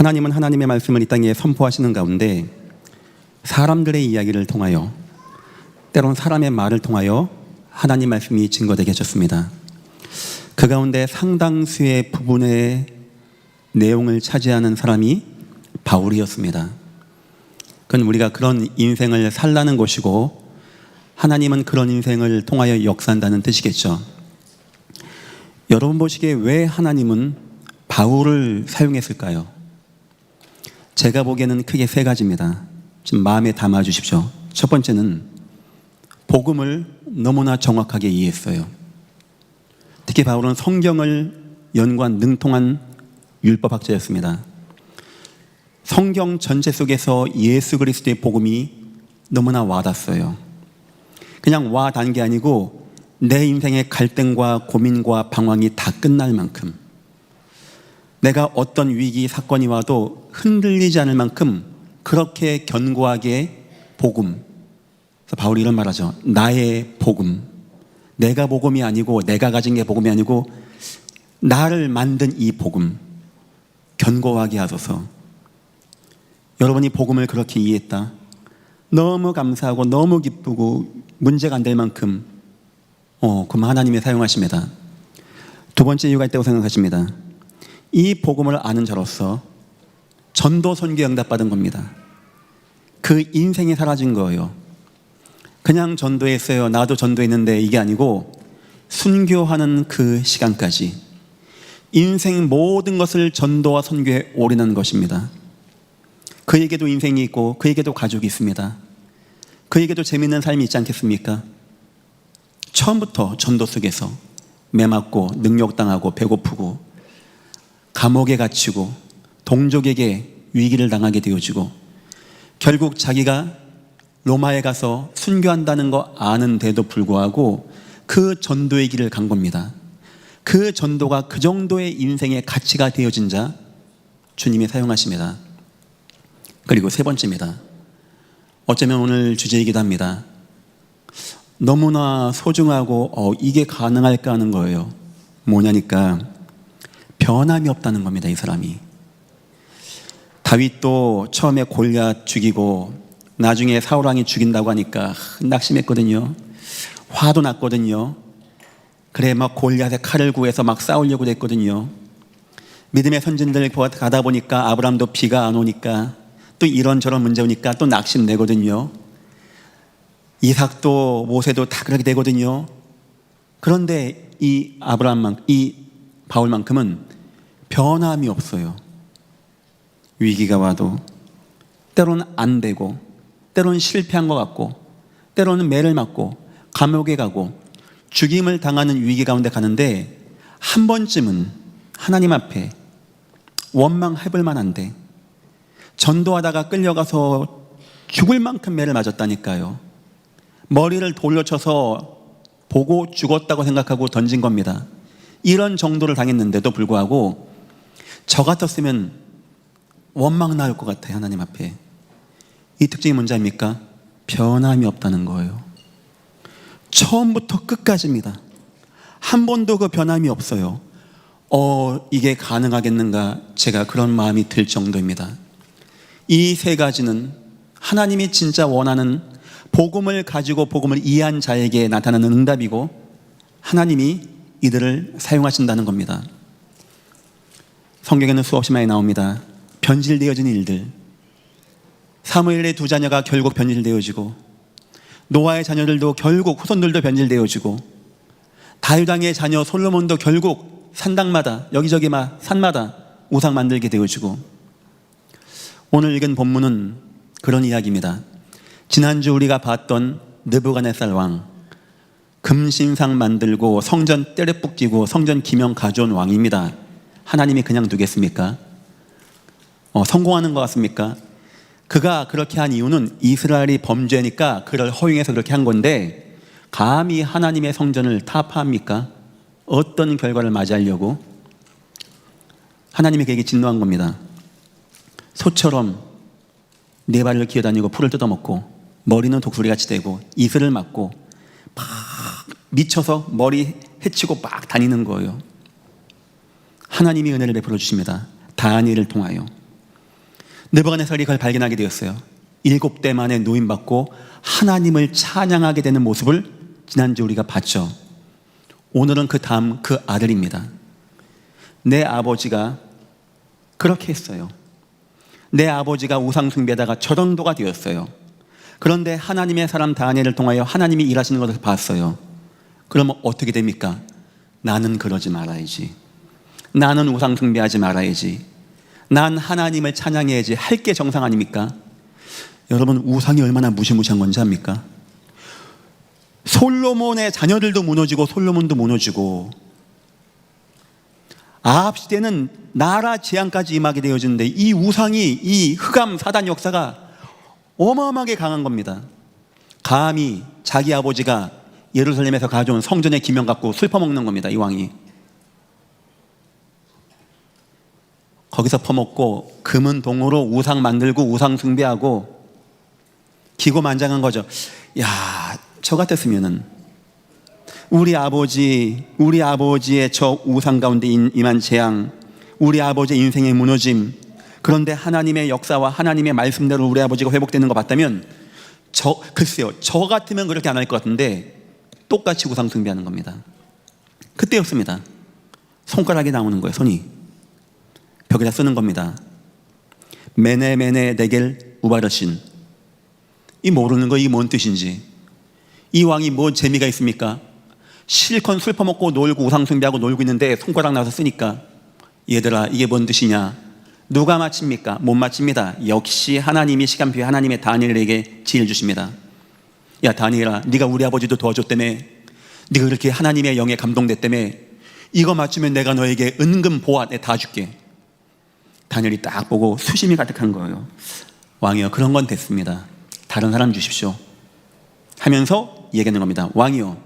하나님은 하나님의 말씀을 이 땅에 선포하시는 가운데 사람들의 이야기를 통하여, 때론 사람의 말을 통하여 하나님 말씀이 증거되게 하셨습니다. 그 가운데 상당수의 부분의 내용을 차지하는 사람이 바울이었습니다. 그건 우리가 그런 인생을 살라는 것이고, 하나님은 그런 인생을 통하여 역사한다는 뜻이겠죠. 여러분 보시기에 왜 하나님은 바울을 사용했을까요? 제가 보기에는 크게 세 가지입니다. 지금 마음에 담아 주십시오. 첫 번째는 복음을 너무나 정확하게 이해했어요. 특히 바울은 성경을 연구한 능통한 율법학자였습니다. 성경 전체 속에서 예수 그리스도의 복음이 너무나 와닿았어요. 그냥 와닿은 게 아니고 내 인생의 갈등과 고민과 방황이 다 끝날 만큼, 내가 어떤 위기 사건이 와도 흔들리지 않을 만큼 그렇게 견고하게 복음, 그래서 바울이 이런 말하죠. 나의 복음, 내가 복음이 아니고, 내가 가진 게 복음이 아니고 나를 만든 이 복음 견고하게 하소서. 여러분이 복음을 그렇게 이해했다, 너무 감사하고 너무 기쁘고 문제가 안 될 만큼 그럼 하나님이 사용하십니다. 두 번째 이유가 있다고 생각하십니다. 이 복음을 아는 자로서 전도 선교 응답받은 겁니다. 그 인생이 사라진 거예요. 그냥 전도했어요, 나도 전도했는데, 이게 아니고 순교하는 그 시간까지 인생 모든 것을 전도와 선교에 올인하는 것입니다. 그에게도 인생이 있고 그에게도 가족이 있습니다. 그에게도 재미있는 삶이 있지 않겠습니까? 처음부터 전도 속에서 매맞고 능욕당하고 배고프고 감옥에 갇히고 동족에게 위기를 당하게 되어지고, 결국 자기가 로마에 가서 순교한다는 거 아는데도 불구하고 그 전도의 길을 간 겁니다. 그 전도가 그 정도의 인생의 가치가 되어진 자 주님이 사용하십니다. 그리고 세 번째입니다. 어쩌면 오늘 주제이기도 합니다. 너무나 소중하고 이게 가능할까 하는 거예요. 뭐냐니까 변함이 없다는 겁니다. 이 사람이. 다윗도 처음에 골리앗 죽이고 나중에 사울왕이 죽인다고 하니까 낙심했거든요. 화도 났거든요. 그래 막 골리앗의 칼을 구해서 막 싸우려고 했거든요. 믿음의 선진들 가다 보니까 아브라함도 비가 안 오니까 또 이런저런 문제 오니까 또 낙심내거든요. 이삭도 모세도 다 그렇게 되거든요. 그런데 이 바울만큼은 변함이 없어요. 위기가 와도 때로는 안 되고, 때로는 실패한 것 같고, 때로는 매를 맞고 감옥에 가고 죽임을 당하는 위기 가운데 가는데, 한 번쯤은 하나님 앞에 원망해볼 만한데, 전도하다가 끌려가서 죽을 만큼 매를 맞았다니까요. 머리를 돌려쳐서 보고 죽었다고 생각하고 던진 겁니다. 이런 정도를 당했는데도 불구하고 저 같았으면 원망 나올 것 같아요. 하나님 앞에. 이 특징이 뭔지 압니까? 변함이 없다는 거예요. 처음부터 끝까지입니다. 한 번도 그 변함이 없어요. 이게 가능하겠는가, 제가 그런 마음이 들 정도입니다. 이 세 가지는 하나님이 진짜 원하는 복음을 가지고 복음을 이해한 자에게 나타나는 응답이고, 하나님이 이들을 사용하신다는 겁니다. 성경에는 수없이 많이 나옵니다. 변질되어진 일들. 사무엘의 두 자녀가 결국 변질되어지고, 노아의 자녀들도 결국 후손들도 변질되어지고, 다윗 왕의 자녀 솔로몬도 결국 산당마다 여기저기 산마다 우상 만들게 되어지고, 오늘 읽은 본문은 그런 이야기입니다. 지난주 우리가 봤던 느부갓네살 왕, 금신상 만들고 성전 때려붙이고 성전 기명 가져온 왕입니다. 하나님이 그냥 두겠습니까? 성공하는 것 같습니까? 그가 그렇게 한 이유는 이스라엘이 범죄니까 그를 허용해서 그렇게 한 건데, 감히 하나님의 성전을 타파합니까? 어떤 결과를 맞이하려고? 하나님이 그에게 진노한 겁니다. 소처럼 네 발을 기어다니고 풀을 뜯어먹고 머리는 독수리같이 되고 이슬을 맞고 막 미쳐서 머리 해치고 막 다니는 거예요. 하나님이 은혜를 베풀어 주십니다. 다니엘을 통하여. 느부갓네살이 그걸 발견하게 되었어요. 7대 만에 노임받고 하나님을 찬양하게 되는 모습을 지난주 우리가 봤죠. 오늘은 그 다음 그 아들입니다. 내 아버지가 그렇게 했어요. 내 아버지가 우상 숭배하다가 저 정도가 되었어요. 그런데 하나님의 사람 다니엘을 통하여 하나님이 일하시는 것을 봤어요. 그러면 어떻게 됩니까? 나는 그러지 말아야지. 나는 우상 숭배하지 말아야지. 난 하나님을 찬양해야지. 할 게 정상 아닙니까? 여러분, 우상이 얼마나 무시무시한 건지 압니까? 솔로몬의 자녀들도 무너지고 솔로몬도 무너지고 아합 시대는 나라 재앙까지 임하게 되어지는데 이 우상이, 이 흑암 사단 역사가 어마어마하게 강한 겁니다. 감히 자기 아버지가 예루살렘에서 가져온 성전의 기명 갖고 술 퍼먹는 겁니다. 이 왕이 거기서 퍼먹고 금은 동으로 우상 만들고 우상 숭배하고 기고만장한 거죠. 야, 저 같았으면은 우리 아버지의 저 우상 가운데 임한 재앙, 우리 아버지의 인생의 무너짐, 그런데 하나님의 역사와 하나님의 말씀대로 우리 아버지가 회복되는 거 봤다면 글쎄요, 저 같으면 그렇게 안 할 것 같은데 똑같이 우상 숭배하는 겁니다. 그때였습니다. 손가락이 나오는 거예요. 손이 벽에다 쓰는 겁니다. 메네 데겔 우바르신. 이 모르는 거, 이게 뭔 뜻인지. 이 왕이 뭐 재미가 있습니까? 실컷 술 퍼먹고 놀고 우상 숭배하고 놀고 있는데 손가락 나와서 쓰니까, 얘들아 이게 뭔 뜻이냐? 누가 맞춥니까? 못 맞춥니다. 역시 하나님이 시간표에 하나님의 다니엘에게 지혜를 주십니다. 야 다니엘아, 네가 우리 아버지도 도와줬다며, 네가 그렇게 하나님의 영에 감동됐다며, 이거 맞추면 내가 너에게 은금 보화 다 줄게. 다니엘이 딱 보고 수심이 가득한 거예요. 왕이여, 그런 건 됐습니다. 다른 사람 주십시오 하면서 얘기하는 겁니다. 왕이여,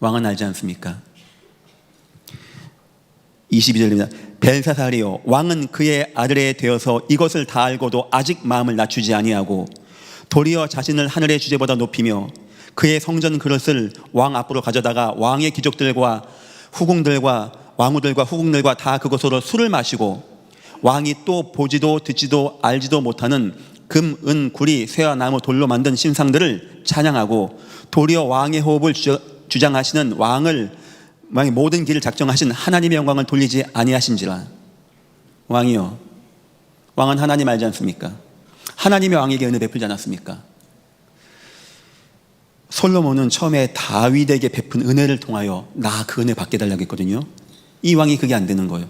왕은 알지 않습니까? 22절입니다. 벨사살이요, 왕은 그의 아들에 되어서 이것을 다 알고도 아직 마음을 낮추지 아니하고 도리어 자신을 하늘의 주제보다 높이며 그의 성전 그릇을 왕 앞으로 가져다가 왕의 귀족들과 후궁들과 왕후들과 후궁들과 다 그것으로 술을 마시고, 왕이 또 보지도 듣지도 알지도 못하는 금, 은, 구리, 쇠와 나무, 돌로 만든 신상들을 찬양하고 도리어 왕의 호흡을 주장하시는 왕의 모든 길을 작정하신 하나님의 영광을 돌리지 아니하신지라. 왕이여, 왕은 하나님 알지 않습니까? 하나님의 왕에게 은혜 베풀지 않았습니까? 솔로몬은 처음에 다윗에게 베푼 은혜를 통하여 나 그 은혜 받게 달라고 했거든요. 이 왕이 그게 안 되는 거예요.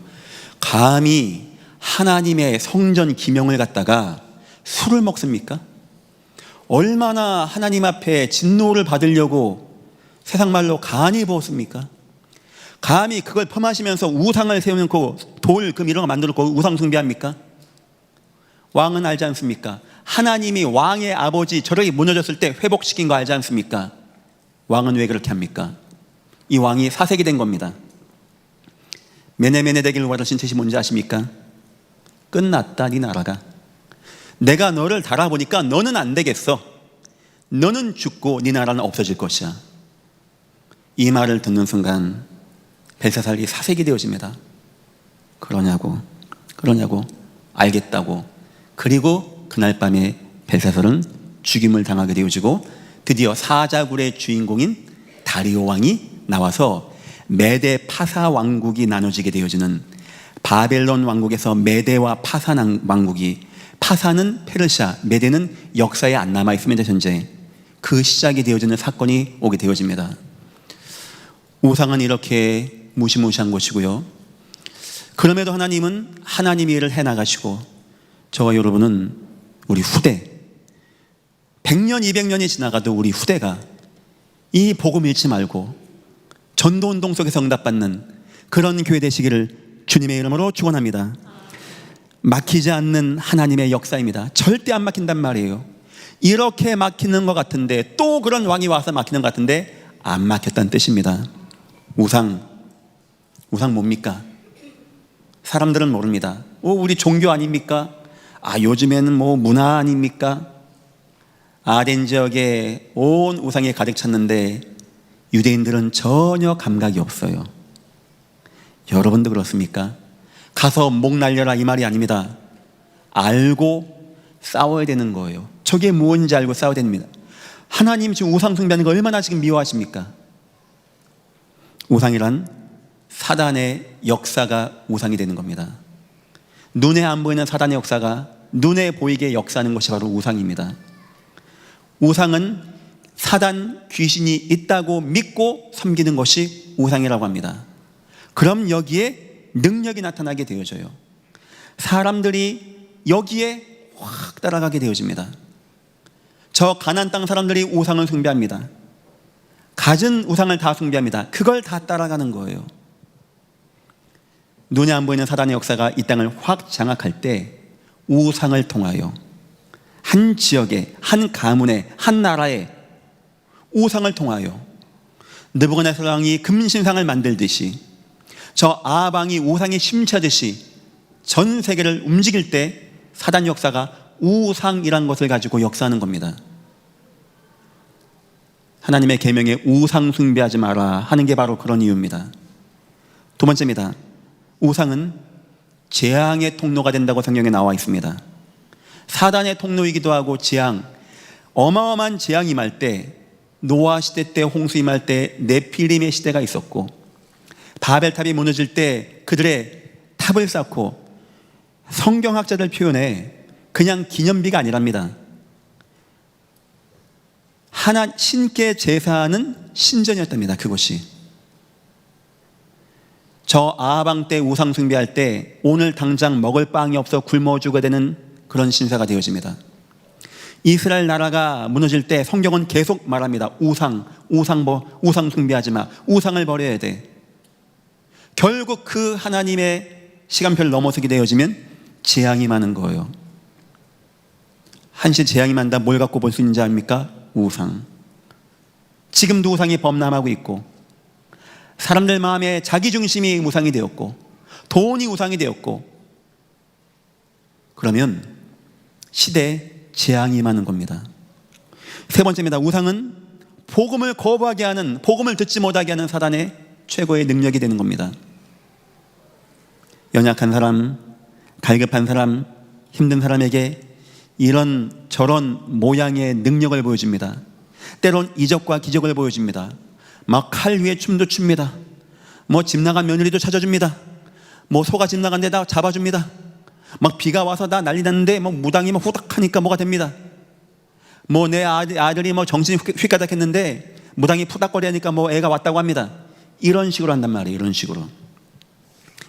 감히 하나님의 성전 기명을 갖다가 술을 먹습니까? 얼마나 하나님 앞에 진노를 받으려고 세상 말로 간이 부었습니까? 감히 그걸 폄하시면서 우상을 세워놓고 돌, 금 이런 거 만들고 우상 숭배합니까? 왕은 알지 않습니까? 하나님이 왕의 아버지 저렇게 무너졌을 때 회복시킨 거 알지 않습니까? 왕은 왜 그렇게 합니까? 이 왕이 사색이 된 겁니다. 메네 데겔 우바르신 뜻이 뭔지 아십니까? 끝났다, 네 나라가. 내가 너를 달아보니까 너는 안 되겠어. 너는 죽고 네 나라는 없어질 것이야. 이 말을 듣는 순간 벨사살이 사색이 되어집니다. 그러냐고 알겠다고. 그리고 그날 밤에 벨사살은 죽임을 당하게 되어지고 드디어 사자굴의 주인공인 다리오 왕이 나와서 메데 파사 왕국이 나눠지게 되어지는, 바벨론 왕국에서 메데와 파사 왕국이, 파사는 페르시아, 메데는 역사에 안 남아있으면 현재 그 시작이 되어지는 사건이 오게 되어집니다. 우상은 이렇게 무시무시한 것이고요. 그럼에도 하나님은 하나님의 일을 해나가시고 저와 여러분은 우리 후대 100년 200년이 지나가도 우리 후대가 이 복음 잃지 말고 전도운동 속에서 응답받는 그런 교회 되시기를 주님의 이름으로 축원합니다. 막히지 않는 하나님의 역사입니다. 절대 안 막힌단 말이에요. 이렇게 막히는 것 같은데 또 그런 왕이 와서 막히는 것 같은데 안 막혔다는 뜻입니다. 우상 뭡니까? 사람들은 모릅니다. 우리 종교 아닙니까? 요즘에는 뭐 문화 아닙니까? 아덴 지역에 온 우상이 가득 찼는데 유대인들은 전혀 감각이 없어요. 여러분도 그렇습니까? 가서 목 날려라 이 말이 아닙니다. 알고 싸워야 되는 거예요. 저게 무엇인지 알고 싸워야 됩니다. 하나님 지금 우상 숭배하는 거 얼마나 지금 미워하십니까? 우상이란 사단의 역사가 우상이 되는 겁니다. 눈에 안 보이는 사단의 역사가 눈에 보이게 역사하는 것이 바로 우상입니다. 우상은 사단 귀신이 있다고 믿고 섬기는 것이 우상이라고 합니다. 그럼 여기에 능력이 나타나게 되어져요. 사람들이 여기에 확 따라가게 되어집니다. 저 가나안 땅 사람들이 우상을 숭배합니다. 가진 우상을 다 숭배합니다. 그걸 다 따라가는 거예요. 눈에 안 보이는 사단의 역사가 이 땅을 확 장악할 때 우상을 통하여 한 지역에, 한 가문에, 한 나라에 우상을 통하여 느부갓네살 왕이 금신상을 만들듯이 저 아방이 우상에 심취하듯이 전 세계를 움직일 때 사단 역사가 우상이란 것을 가지고 역사하는 겁니다. 하나님의 계명에 우상 숭배하지 마라 하는 게 바로 그런 이유입니다. 두 번째입니다. 우상은 재앙의 통로가 된다고 성경에 나와 있습니다. 사단의 통로이기도 하고 재앙, 어마어마한 재앙이 임할 때, 노아 시대 때 홍수 임할 때 네필림의 시대가 있었고, 바벨탑이 무너질 때 그들의 탑을 쌓고, 성경학자들 표현에 그냥 기념비가 아니랍니다. 하나 신께 제사하는 신전이었답니다. 그것이 저 아방 때 우상 숭배할 때 오늘 당장 먹을 빵이 없어 굶어 죽어야 되는 그런 신사가 되어집니다. 이스라엘 나라가 무너질 때 성경은 계속 말합니다. 우상 숭배하지 마. 우상을 버려야 돼. 결국 그 하나님의 시간표를 넘어서게 되어지면 재앙이 많은 거예요. 한시 재앙이 많다. 뭘 갖고 볼 수 있는지 압니까? 우상. 지금도 우상이 범람하고 있고, 사람들 마음에 자기 중심이 우상이 되었고, 돈이 우상이 되었고, 그러면 시대에 재앙이 많은 겁니다. 세 번째입니다. 우상은 복음을 거부하게 하는, 복음을 듣지 못하게 하는 사단의 최고의 능력이 되는 겁니다. 연약한 사람, 갈급한 사람, 힘든 사람에게 이런 저런 모양의 능력을 보여줍니다. 때론 이적과 기적을 보여줍니다. 막 칼 위에 춤도 춥니다. 뭐 집 나간 며느리도 찾아줍니다. 뭐 소가 집 나간 데다 잡아줍니다. 막 비가 와서 다 난리 났는데 뭐 무당이 뭐 후닥하니까 뭐가 됩니다. 뭐 내 아들이 뭐 정신이 휘가닥했는데 무당이 푸닥거리 하니까 뭐 애가 왔다고 합니다. 이런 식으로 한단 말이에요.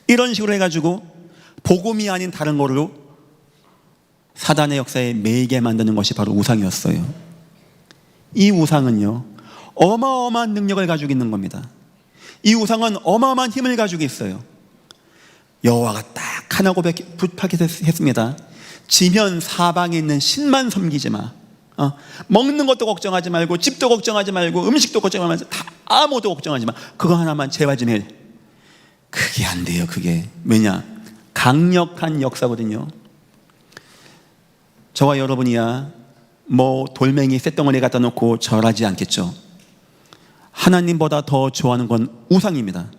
이런 식으로 해가지고 복음이 아닌 다른 거로 사단의 역사에 매이게 만드는 것이 바로 우상이었어요. 이 우상은요, 어마어마한 능력을 가지고 있는 겁니다. 이 우상은 어마어마한 힘을 가지고 있어요. 여호와가 딱 하나 부탁했습니다. 지면 사방에 있는 신만 섬기지 마. 먹는 것도 걱정하지 말고, 집도 걱정하지 말고, 음식도 걱정하지 말고, 다 아무것도 걱정하지 마. 그거 하나만 제발 좀 해. 그게 안 돼요. 그게 왜냐? 강력한 역사거든요. 저와 여러분이야 뭐 돌멩이 쇳덩어리 갖다 놓고 절하지 않겠죠. 하나님보다 더 좋아하는 건 우상입니다.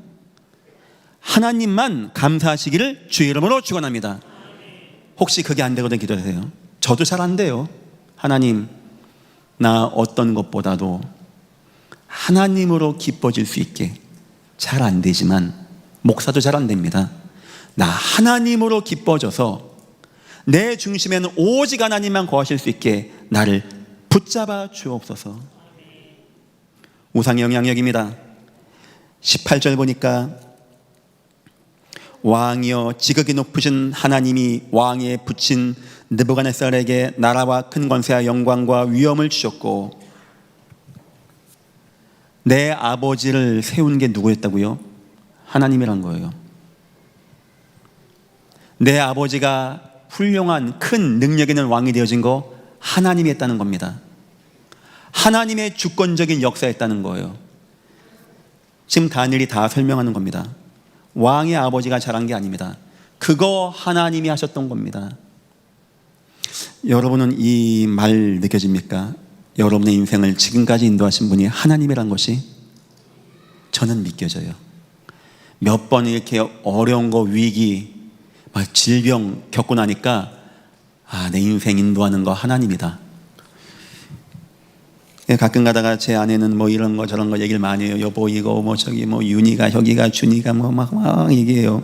하나님만 감사하시기를 주의 이름으로 축원합니다. 혹시 그게 안 되거든 기도하세요. 저도 잘 안 돼요. 하나님, 나 어떤 것보다도 하나님으로 기뻐질 수 있게 잘 안 되지만, 목사도 잘 안 됩니다. 나 하나님으로 기뻐져서 내 중심에는 오직 하나님만 거하실 수 있게 나를 붙잡아 주옵소서. 우상의 영향력입니다. 18절 보니까 왕이여 지극히 높으신 하나님이 왕에 붙인 느부갓네살에게 나라와 큰 권세와 영광과 위엄을 주셨고, 내 아버지를 세운 게 누구였다고요? 하나님이란 거예요. 내 아버지가 훌륭한 큰 능력 있는 왕이 되어진 거 하나님이 했다는 겁니다. 하나님의 주권적인 역사였다는 거예요. 지금 다니엘이 다 설명하는 겁니다. 왕의 아버지가 잘한 게 아닙니다. 그거 하나님이 하셨던 겁니다. 여러분은 이 말 느껴집니까? 여러분의 인생을 지금까지 인도하신 분이 하나님이란 것이 저는 믿겨져요. 몇 번 이렇게 어려운 거, 위기, 질병 겪고 나니까 내 인생 인도하는 거 하나님이다. 가끔 가다가 제 아내는 뭐 이런 거 저런 거 얘기를 많이 해요. 여보 이거 뭐 저기 뭐 윤희가 혁이가 준이가 뭐 막 얘기해요.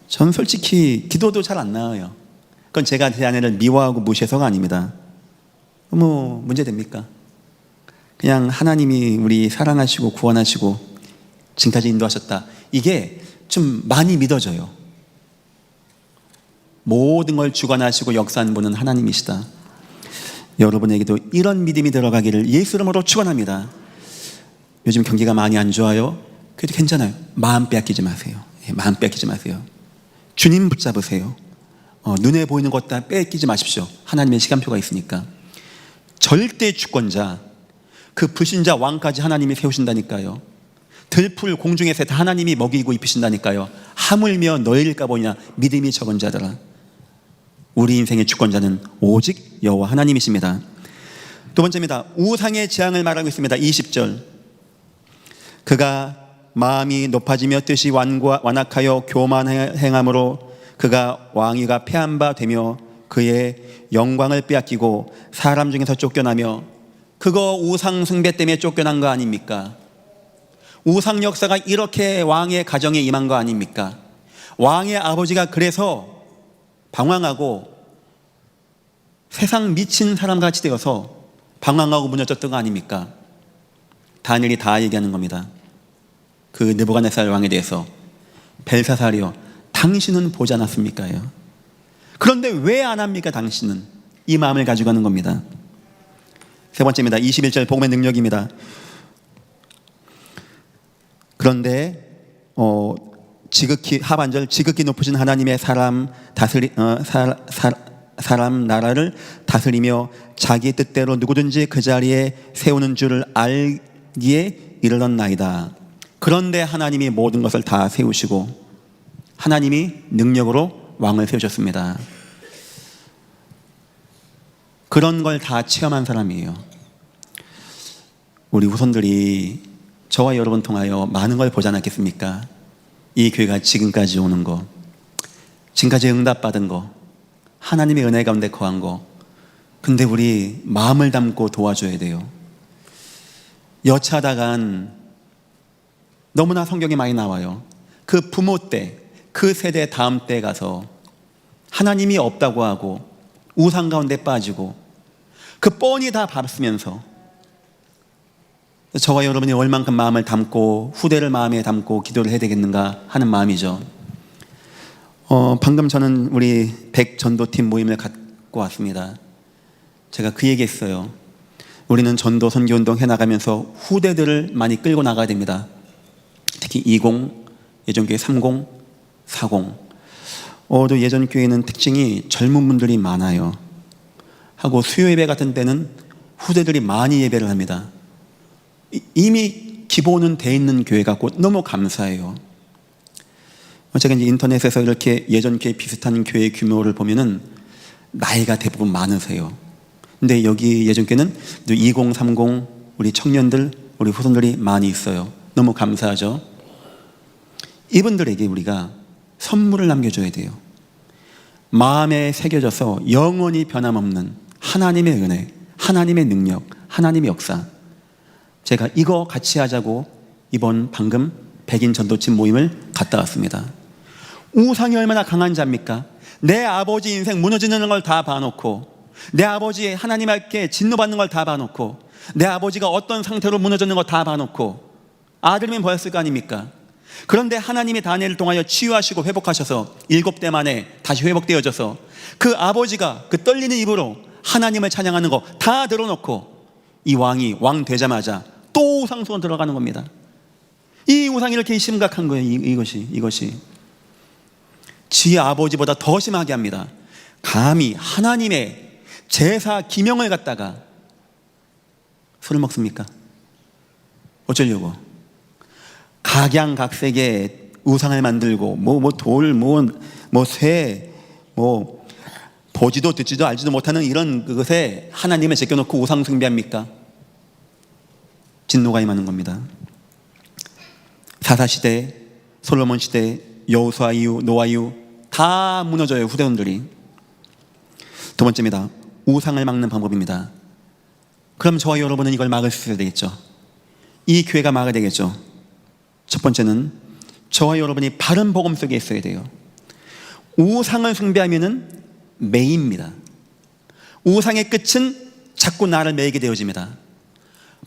전 솔직히 기도도 잘 안 나와요. 그건 제가 제 아내를 미워하고 무시해서가 아닙니다. 뭐 문제 됩니까? 그냥 하나님이 우리 사랑하시고 구원하시고 지금까지 인도하셨다. 이게 좀 많이 믿어져요. 모든 걸 주관하시고 역사하는 분은 하나님이시다. 여러분에게도 이런 믿음이 들어가기를 예수 이름으로 축원합니다. 요즘 경기가 많이 안 좋아요. 그래도 괜찮아요. 마음 빼앗기지 마세요. 마음 빼앗기지 마세요. 주님 붙잡으세요. 눈에 보이는 것 다 빼앗기지 마십시오. 하나님의 시간표가 있으니까. 절대 주권자, 그 불신자 왕까지 하나님이 세우신다니까요. 들풀 공중에서 다 하나님이 먹이고 입히신다니까요. 하물며 너희일까 보냐 믿음이 적은 자들아. 우리 인생의 주권자는 오직 여호와 하나님이십니다. 두 번째입니다. 우상의 재앙을 말하고 있습니다. 20절. 그가 마음이 높아지며 뜻이 완악하여 교만행함으로 그가 왕위가 패한 바 되며 그의 영광을 빼앗기고 사람 중에서 쫓겨나며. 그거 우상 숭배 때문에 쫓겨난 거 아닙니까? 우상 역사가 이렇게 왕의 가정에 임한 거 아닙니까? 왕의 아버지가 그래서 방황하고 세상 미친 사람같이 되어서 방황하고 무너졌던 거 아닙니까? 다니엘이 다 얘기하는 겁니다. 그 느부갓네살 왕에 대해서. 벨사살이요, 당신은 보지 않았습니까요? 그런데 왜 안 합니까? 당신은. 이 마음을 가지고 가는 겁니다. 세 번째입니다. 21절 복음의 능력입니다. 그런데 지극히 하반절, 지극히 높으신 하나님의 사람 나라를 다스리며 자기 뜻대로 누구든지 그 자리에 세우는 줄을 알기에 이르렀나이다. 그런데 하나님이 모든 것을 다 세우시고 하나님이 능력으로 왕을 세우셨습니다. 그런 걸 다 체험한 사람이에요. 우리 후손들이 저와 여러분 통하여 많은 걸 보지 않았겠습니까? 이 교회가 지금까지 오는 거, 지금까지 응답받은 거, 하나님의 은혜 가운데 거한 거. 근데 우리 마음을 담고 도와줘야 돼요. 여차하다간 너무나 성경에 많이 나와요. 그 부모 때, 그 세대 다음 때 가서 하나님이 없다고 하고 우상 가운데 빠지고 그 뻔히 다 봤으면서 저와 여러분이 얼만큼 마음을 담고 후대를 마음에 담고 기도를 해야 되겠는가 하는 마음이죠. 방금 저는 우리 백전도팀 모임을 갖고 왔습니다. 제가 그 얘기했어요. 우리는 전도 선교운동 해나가면서 후대들을 많이 끌고 나가야 됩니다. 특히 20, 예전교회 30, 40. 또 예전교회는 특징이 젊은 분들이 많아요. 하고 수요 예배 같은 때는 후대들이 많이 예배를 합니다. 이미 기본은 돼 있는 교회 같고 너무 감사해요. 제가 이제 인터넷에서 이렇게 예전 교회 비슷한 교회 규모를 보면은 나이가 대부분 많으세요. 근데 여기 예전 교회는 20, 30 우리 청년들, 우리 후손들이 많이 있어요. 너무 감사하죠. 이분들에게 우리가 선물을 남겨줘야 돼요. 마음에 새겨져서 영원히 변함없는 하나님의 은혜, 하나님의 능력, 하나님의 역사. 제가 이거 같이 하자고 이번 방금 백인 전도팀 모임을 갔다 왔습니다. 우상이 얼마나 강한 자입니까? 내 아버지 인생 무너지는 걸 다 봐놓고, 내 아버지 하나님께 진노받는 걸 다 봐놓고, 내 아버지가 어떤 상태로 무너졌는 거 다 봐놓고 아들이면 보였을 거 아닙니까? 그런데 하나님이 다니엘을 통하여 치유하시고 회복하셔서 7대 만에 다시 회복되어져서 그 아버지가 그 떨리는 입으로 하나님을 찬양하는 거 다 들어놓고 이 왕이 왕 되자마자 또 우상 속으로 들어가는 겁니다. 이 우상이 이렇게 심각한 거예요. 이것이 지 아버지보다 더 심하게 합니다. 감히 하나님의 제사 기명을 갖다가 술을 먹습니까? 어쩌려고? 각양각색의 우상을 만들고 돌, 새, 보지도 듣지도 알지도 못하는 이런 그것에 하나님을 제껴놓고 우상 숭배합니까? 진노가 임하는 겁니다. 사사시대, 솔로몬 시대, 여호수아 이후, 노아 이후 다 무너져요. 후대원들이. 두 번째입니다. 우상을 막는 방법입니다. 그럼 저와 여러분은 이걸 막을 수 있어야 되겠죠. 이 교회가 막아야 되겠죠. 첫 번째는 저와 여러분이 바른 복음 속에 있어야 돼요. 우상을 숭배하면은 매입니다. 우상의 끝은 자꾸 나를 매이게 되어집니다.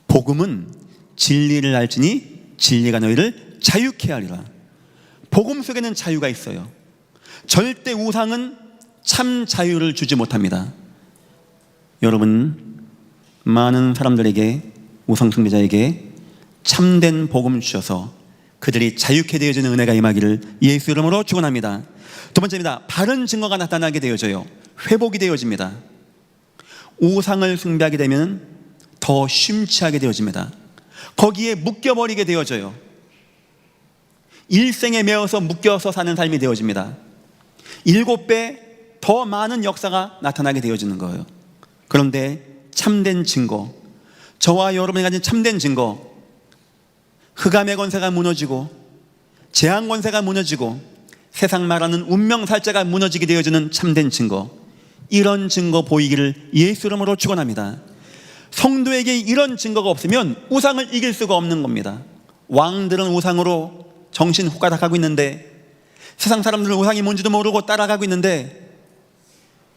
복음은 진리를 알지니 진리가 너희를 자유케 하리라. 복음 속에는 자유가 있어요. 절대 우상은 참 자유를 주지 못합니다. 여러분, 많은 사람들에게, 우상 숭배자에게 참된 복음 주셔서 그들이 자유케 되어지는 은혜가 임하기를 예수 이름으로 축원합니다. 두 번째입니다. 바른 증거가 나타나게 되어져요. 회복이 되어집니다. 우상을 숭배하게 되면 더 심취하게 되어집니다. 거기에 묶여버리게 되어져요. 일생에 매어서 묶여서 사는 삶이 되어집니다. 7배 더 많은 역사가 나타나게 되어지는 거예요. 그런데 참된 증거, 저와 여러분이 가진 참된 증거, 흑암의 권세가 무너지고 재앙 권세가 무너지고 세상 말하는 운명살자가 무너지게 되어지는 참된 증거, 이런 증거 보이기를 예수 이름으로 축원합니다. 성도에게 이런 증거가 없으면 우상을 이길 수가 없는 겁니다. 왕들은 우상으로 정신 호가닥하고 있는데, 세상 사람들은 우상이 뭔지도 모르고 따라가고 있는데,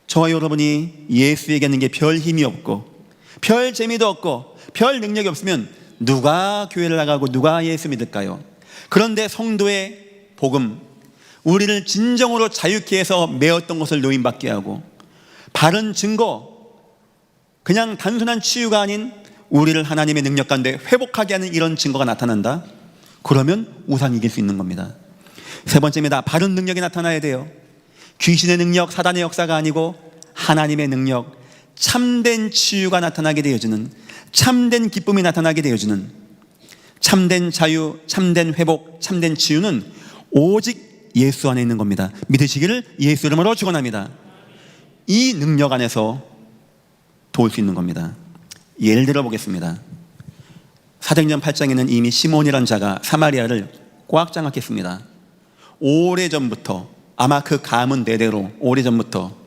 저와 여러분이 예수에게 있는 게 별 힘이 없고 별 재미도 없고 별 능력이 없으면 누가 교회를 나가고 누가 예수 믿을까요? 그런데 성도의 복음, 우리를 진정으로 자유케 해서 매었던 것을 노임받게 하고, 바른 증거, 그냥 단순한 치유가 아닌 우리를 하나님의 능력 가운데 회복하게 하는 이런 증거가 나타난다? 그러면 우상 이길 수 있는 겁니다. 세 번째입니다. 바른 능력이 나타나야 돼요. 귀신의 능력, 사단의 역사가 아니고 하나님의 능력, 참된 치유가 나타나게 되어지는, 참된 기쁨이 나타나게 되어지는, 참된 자유, 참된 회복, 참된 치유는 오직 예수 안에 있는 겁니다. 믿으시기를 예수 이름으로 축원합니다. 이 능력 안에서 도울 수 있는 겁니다. 예를 들어 보겠습니다. 사도행전 8장에는 이미 시몬이라는 자가 사마리아를 꽉 장악했습니다. 오래전부터, 아마 그 가문 대대로 오래전부터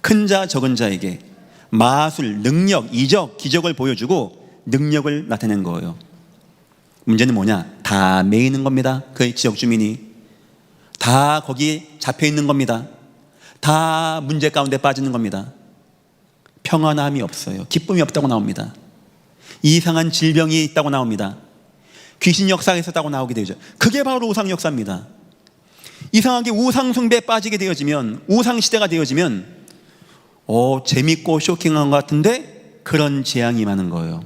큰 자 적은 자에게 마술, 능력, 이적, 기적을 보여주고 능력을 나타낸 거예요. 문제는 뭐냐? 다 매이는 겁니다. 그 지역 주민이 다 거기에 잡혀 있는 겁니다. 다 문제 가운데 빠지는 겁니다. 평안함이 없어요. 기쁨이 없다고 나옵니다. 이상한 질병이 있다고 나옵니다. 귀신 역사가 있었다고 나오게 되죠. 그게 바로 우상 역사입니다. 이상하게 우상 숭배에 빠지게 되어지면, 우상 시대가 되어지면 재밌고 쇼킹한 것 같은데 그런 재앙이 임하는 거예요.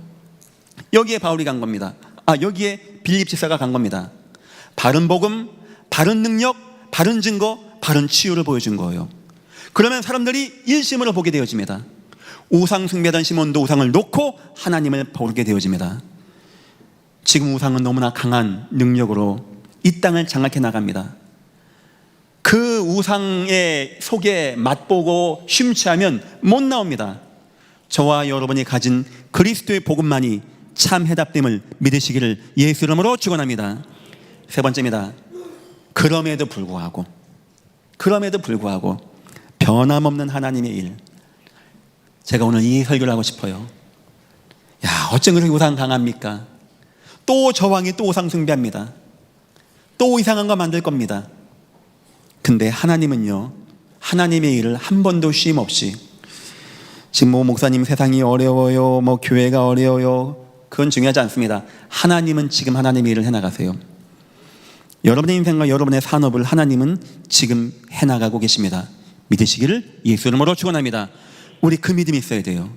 여기에 바울이 간 겁니다. 여기에 빌립 집사가 간 겁니다. 바른 복음, 바른 능력, 바른 증거, 바른 치유를 보여준 거예요. 그러면 사람들이 일심으로 보게 되어집니다. 우상 숭배하던 시몬도 우상을 놓고 하나님을 보게 되어집니다. 지금 우상은 너무나 강한 능력으로 이 땅을 장악해 나갑니다. 그 우상의 속에 맛보고 심취하면 못 나옵니다. 저와 여러분이 가진 그리스도의 복음만이 참 해답됨을 믿으시기를 예수 이름으로 축원합니다. 세 번째입니다. 그럼에도 불구하고 변함없는 하나님의 일. 제가 오늘 이 설교를 하고 싶어요. 어쩜 그렇게 우상 강합니까? 또 저 왕이 또 우상 숭배합니다. 또 이상한 거 만들 겁니다. 근데 하나님은요, 하나님의 일을 한 번도 쉼 없이, 지금 목사님 세상이 어려워요, 교회가 어려워요, 그건 중요하지 않습니다. 하나님은 지금 하나님의 일을 해나가세요. 여러분의 인생과 여러분의 산업을 하나님은 지금 해나가고 계십니다. 믿으시기를 예수 이름으로 축원합니다. 우리 그 믿음이 있어야 돼요.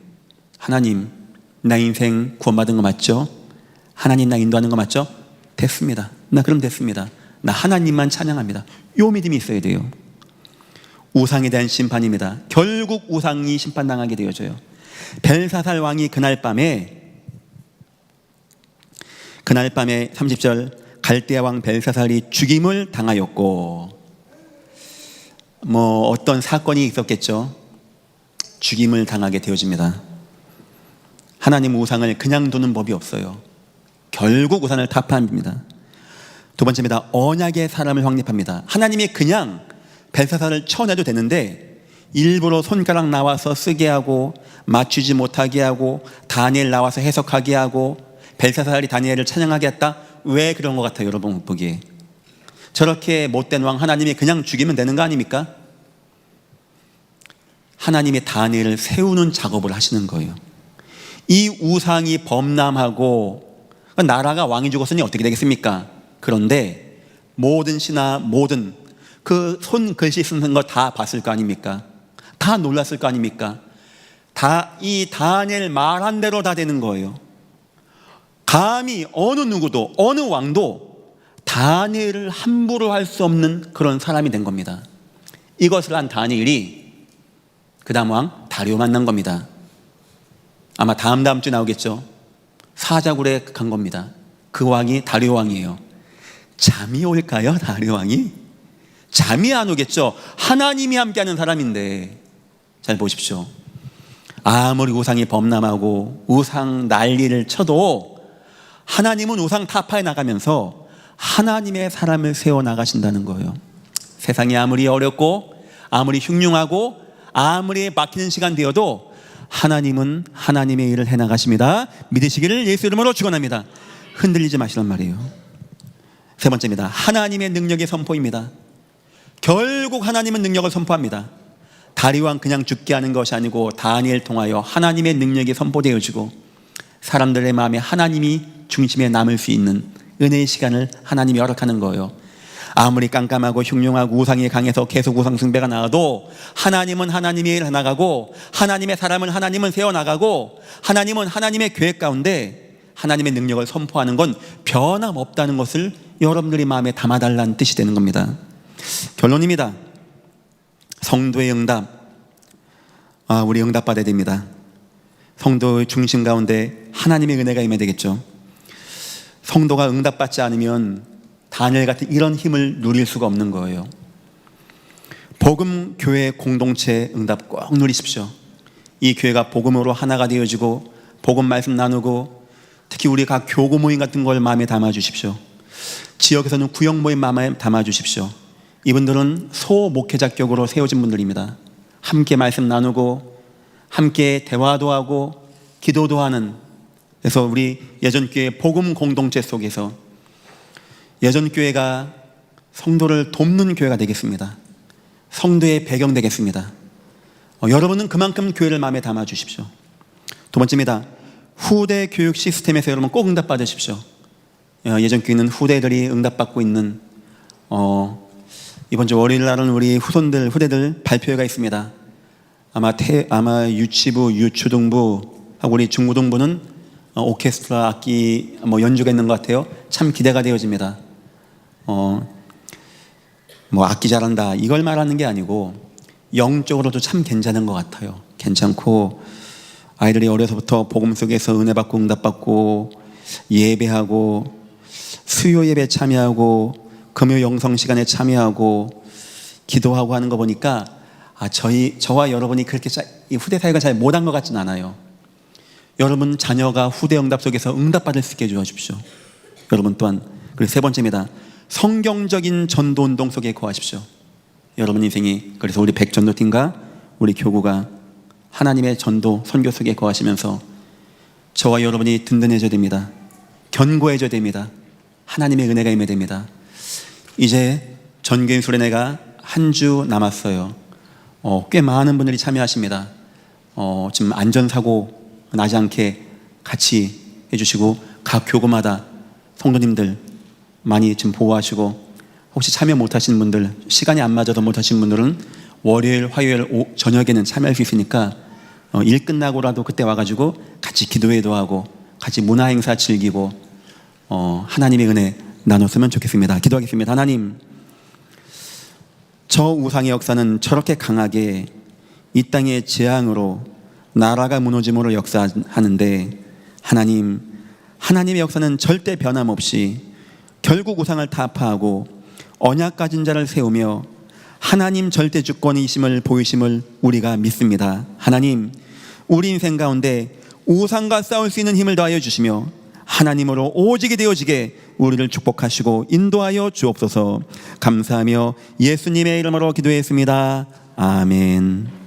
하나님, 나 인생 구원받은 거 맞죠? 하나님 나 인도하는 거 맞죠? 됐습니다. 나 그럼 됐습니다. 나 하나님만 찬양합니다. 요 믿음이 있어야 돼요. 우상에 대한 심판입니다. 결국 우상이 심판당하게 되어져요. 벨사살 왕이 그날 밤에 30절, 갈대아 왕 벨사살이 죽임을 당하였고, 어떤 사건이 있었겠죠. 죽임을 당하게 되어집니다. 하나님 우상을 그냥 두는 법이 없어요. 결국 우상을 타파합니다. 두 번째입니다. 언약의 사람을 확립합니다. 하나님이 그냥 벨사살을 쳐내도 되는데 일부러 손가락 나와서 쓰게 하고 맞추지 못하게 하고 다니엘 나와서 해석하게 하고 벨사살이 다니엘을 찬양하게 했다. 왜 그런 것 같아요, 여러분 보기에? 저렇게 못된 왕 하나님이 그냥 죽이면 되는 거 아닙니까? 하나님이 다니엘을 세우는 작업을 하시는 거예요. 이 우상이 범람하고 나라가 왕이 죽었으니 어떻게 되겠습니까? 그런데 모든 신하, 모든 그 손글씨 쓰는 거 다 봤을 거 아닙니까? 다 놀랐을 거 아닙니까? 다 이 다니엘 말한 대로 다 되는 거예요. 감히 어느 누구도, 어느 왕도 다니엘을 함부로 할 수 없는 그런 사람이 된 겁니다. 이것을 한 다니엘이 그 다음 왕 다리오 만난 겁니다. 아마 다음 주 나오겠죠. 사자굴에 간 겁니다. 그 왕이 다리오 왕이에요. 잠이 올까요, 다리오 왕이? 잠이 안 오겠죠. 하나님이 함께하는 사람인데. 잘 보십시오. 아무리 우상이 범람하고 우상 난리를 쳐도 하나님은 우상 타파해 나가면서 하나님의 사람을 세워나가신다는 거예요. 세상이 아무리 어렵고 아무리 흉흉하고 아무리 막히는 시간 되어도 하나님은 하나님의 일을 해나가십니다. 믿으시기를 예수 이름으로 축원합니다. 흔들리지 마시란 말이에요. 세 번째입니다. 하나님의 능력의 선포입니다. 결국 하나님은 능력을 선포합니다. 다리왕 그냥 죽게 하는 것이 아니고 다니엘 통하여 하나님의 능력이 선포되어지고 사람들의 마음에 하나님이 중심에 남을 수 있는 은혜의 시간을 하나님이 허락하는 거예요. 아무리 깜깜하고 흉흉하고 우상이 강해서 계속 우상 숭배가 나와도 하나님은 하나님의 일을 해나가고 하나님의 사람을 하나님은 세워나가고 하나님은 하나님의 계획 가운데 하나님의 능력을 선포하는 건 변함없다는 것을 여러분들이 마음에 담아달라는 뜻이 되는 겁니다. 결론입니다. 성도의 응답, 우리 응답받아야 됩니다. 성도의 중심 가운데 하나님의 은혜가 임해야 되겠죠. 성도가 응답받지 않으면 다니엘 같은 이런 힘을 누릴 수가 없는 거예요. 복음 교회 공동체 응답 꼭 누리십시오. 이 교회가 복음으로 하나가 되어지고 복음 말씀 나누고 특히 우리 각 교구 모임 같은 걸 마음에 담아주십시오. 지역에서는 구역 모임 마음에 담아주십시오. 이분들은 소목회자격으로 세워진 분들입니다. 함께 말씀 나누고 함께 대화도 하고 기도도 하는, 그래서 우리 예전교회 복음 공동체 속에서 예전교회가 성도를 돕는 교회가 되겠습니다. 성도의 배경 되겠습니다. 여러분은 그만큼 교회를 마음에 담아주십시오. 두 번째입니다. 후대 교육 시스템에서 여러분 꼭 응답받으십시오. 예전교회는 후대들이 응답받고 있는 이번 주 월요일 날은 우리 후대들 발표회가 있습니다. 아마 유치부, 유초등부 하고 우리 중고등부는 오케스트라 악기 연주가 있는 것 같아요. 참 기대가 되어집니다. 악기 잘한다 이걸 말하는 게 아니고 영적으로도 참 괜찮은 것 같아요. 괜찮고 아이들이 어려서부터 복음 속에서 은혜 받고 응답받고 예배하고 수요 예배 참여하고 금요 영성 시간에 참여하고 기도하고 하는 거 보니까 저와 여러분이 그렇게 이 후대 사회가 잘 못한 것 같진 않아요. 여러분 자녀가 후대 응답 속에서 응답받을 수 있게 해주십시오. 여러분 또한. 그리고 세 번째입니다. 성경적인 전도 운동 속에 거하십시오. 여러분 인생이, 그래서 우리 백전도팀과 우리 교구가 하나님의 전도 선교 속에 거하시면서 저와 여러분이 든든해져야 됩니다. 견고해져야 됩니다. 하나님의 은혜가 임해야 됩니다. 이제 전교인 수련회가 한 주 남았어요. 꽤 많은 분들이 참여하십니다. 지금 안전사고 나지 않게 같이 해주시고 각 교구마다 성도님들 많이 지금 보호하시고, 혹시 참여 못하신 분들, 시간이 안 맞아서 못하신 분들은 월요일, 화요일 저녁에는 참여할 수 있으니까 일 끝나고라도 그때 와가지고 같이 기도회도 하고 같이 문화행사 즐기고 하나님의 은혜 나눴으면 좋겠습니다. 기도하겠습니다. 하나님, 저 우상의 역사는 저렇게 강하게 이 땅의 재앙으로 나라가 무너짐으로 역사하는데 하나님의 역사는 절대 변함없이 결국 우상을 타파하고 언약 가진 자를 세우며 하나님 절대 주권이심을 보이심을 우리가 믿습니다. 하나님, 우리 인생 가운데 우상과 싸울 수 있는 힘을 더하여 주시며 하나님으로 오직이 되어지게 우리를 축복하시고 인도하여 주옵소서. 감사하며 예수님의 이름으로 기도했습니다. 아멘.